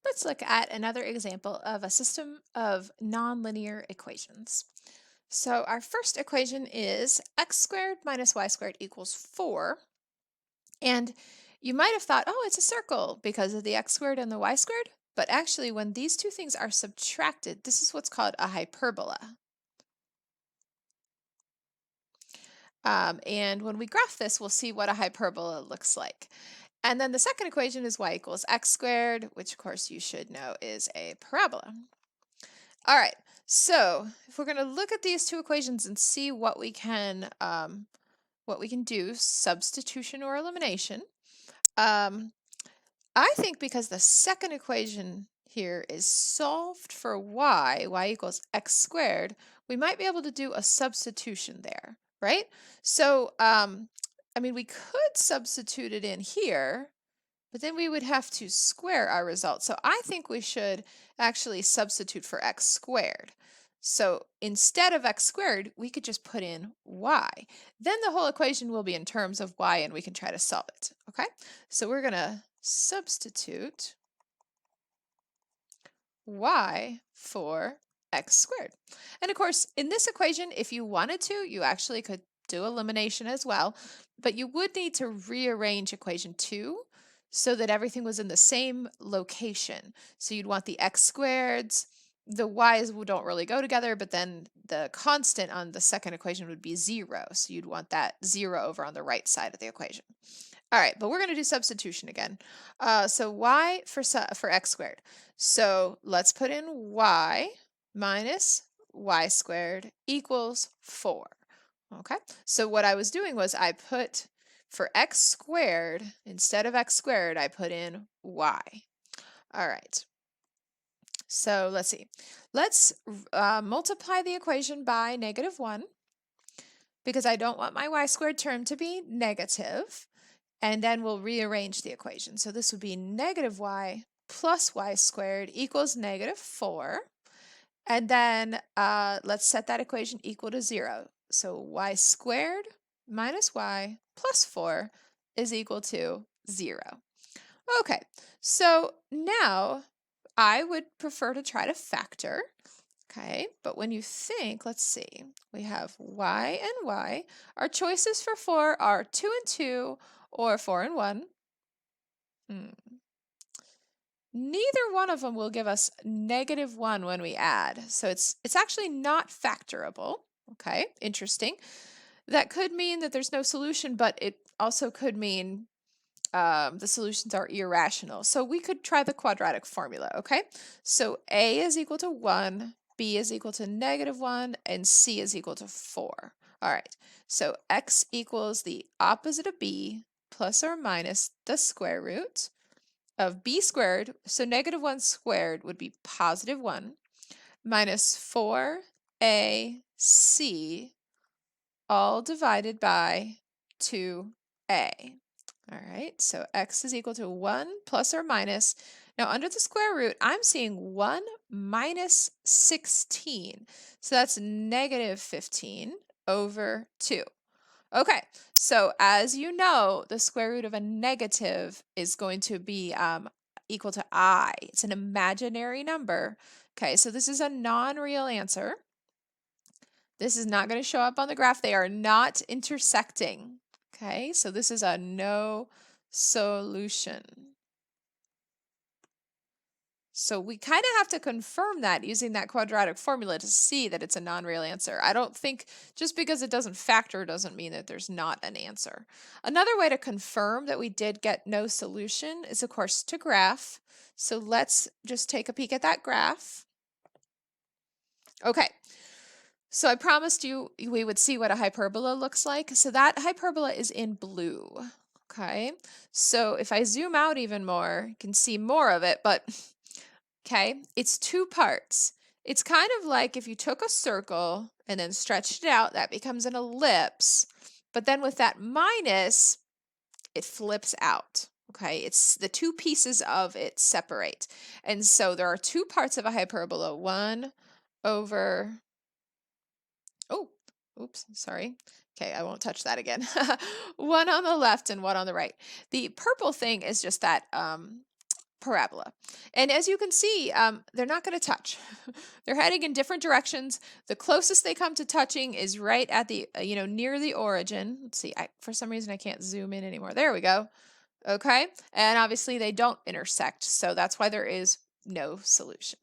Let's look at another example of a system of nonlinear equations. So our first equation is x squared minus y squared equals 4. And you might have thought, oh, it's a circle because of the x squared and the y squared. But actually, when these two things are subtracted, this is what's called a hyperbola. And when we graph this, we'll see what a hyperbola looks like. And then the second equation is y equals x squared, which of course you should know is a parabola. All right, so if we're going to look at these two equations and see what we can do, substitution or elimination. Um, I think because the second equation here is solved for y equals x squared, we might be able to do a substitution there, right? So, I mean, we could substitute it in here, but then we would have to square our result. So I think we should actually substitute for x squared. So instead of x squared, we could just put in y. Then the whole equation will be in terms of y and we can try to solve it, okay? So we're going to substitute y for x squared. And of course, in this equation, if you wanted to, you actually could do elimination as well, but you would need to rearrange equation 2 so that everything was in the same location. So you'd want the x squareds, the y's don't really go together, but then the constant on the second equation would be 0. So you'd want that 0 over on the right side of the equation. All right, but we're going to do substitution again. So y for x squared. So let's put in y minus y squared equals 4. Okay, so what I was doing was I put for x squared, instead of x squared, I put in y. All right, so let's see. Let's multiply the equation by -1 because I don't want my y squared term to be negative. And then we'll rearrange the equation. So this would be -y plus y squared equals -4. And then let's set that equation equal to 0. So y squared minus y plus 4 is equal to 0. Okay, so now I would prefer to try to factor. Okay, but when you think, let's see, we have y and y. Our choices for 4 are 2 and 2 or 4 and 1. Neither one of them will give us -1 when we add. So it's actually not factorable. Okay, interesting. That could mean that there's no solution, but it also could mean the solutions are irrational. So we could try the quadratic formula, okay? So a is equal to 1, b is equal to -1, and c is equal to 4. All right, so x equals the opposite of b plus or minus the square root of b squared. So -1 squared would be +1 minus 4ac all divided by 2a. All right, so x is equal to 1 plus or minus. Now, under the square root, I'm seeing 1 minus 16. So that's -15 over 2. Okay, so as you know, the square root of a negative is going to be equal to I. It's an imaginary number. Okay, so this is a non-real answer. This is not going to show up on the graph. They are not intersecting. Okay, so this is a no solution. So we kind of have to confirm that using that quadratic formula to see that it's a non-real answer. I don't think just because it doesn't factor doesn't mean that there's not an answer. Another way to confirm that we did get no solution is, of course, to graph. So let's just take a peek at that graph. Okay, so I promised you we would see what a hyperbola looks like. So that hyperbola is in blue. Okay, so if I zoom out even more, you can see more of it, but okay, it's two parts. It's kind of like if you took a circle and then stretched it out, that becomes an ellipse. But then with that minus, it flips out. Okay, it's the two pieces of it separate. And so there are two parts of a hyperbola, one over, oh, oops, sorry. Okay, I won't touch that again. One on the left and one on the right. The purple thing is just that parabola. And as you can see, they're not going to touch. They're heading in different directions. The closest they come to touching is right at the, near the origin. Let's see, for some reason I can't zoom in anymore. There we go. Okay. And obviously they don't intersect. So that's why there is no solution.